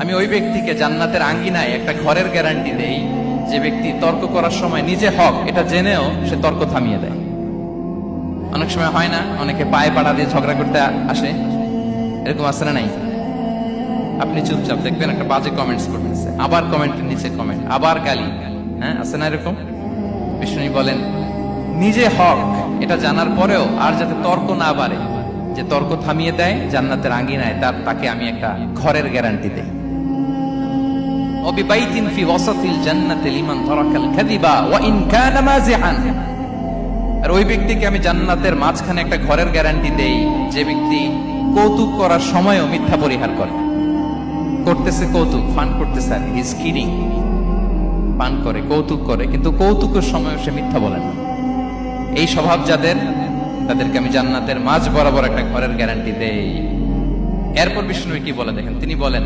আমি ওই ব্যক্তিকে জান্নাতের আঙ্গিনায় একটা ঘরের গ্যারান্টি দেই যে ব্যক্তি তর্ক করার সময় নিজে হক এটা জেনেও সে তর্ক থামিয়ে দেয়। অনেক সময় হয় না, অনেকে পায়ে পাড়া দিয়ে ঝগড়া করতে আসে, এরকম আছে না নাই? আপনি চুপচাপ দেখবেন একটা বাজে কমেন্টস করতেছে, আবার কমেন্টের নিচে কমেন্ট, আবার গালি, হ্যাঁ আছে না এরকম? বিষ্ণু বলেন নিজে হক এটা জানার পরেও আর যাতে তর্ক না বাড়ে, যে তর্ক থামিয়ে দেয় জান্নাতের আঙ্গিনায় তাকে আমি একটা ঘরের গ্যারান্টি দেই। ওয়াবিবাইতিন ফি ওয়াসাতিল জান্নাতি লিমান তারাকাল কাযিবা ওয়া ইন কানা মাযিআন। আর ওই ব্যক্তিকে আমি জান্নাতের মাঝখানে একটা ঘরের গ্যারান্টি দেই যে ব্যক্তি কৌতুক করার সময়ও মিথ্যা পরিহার করে। করতেছে কৌতুক, ফান করতেছে, আর হি ইজ কিডিং, পান করে, কৌতুক করে, কিন্তু কৌতুকের সময়ও সে মিথ্যা বলে না। এই স্বভাব যাদের, তাদেরকে আমি জান্নাতের মাঝ বরাবর একটা ঘরের গ্যারান্টি দেই। এরপর বিষ্ণু কি বলে দেখেন, তিনি বলেন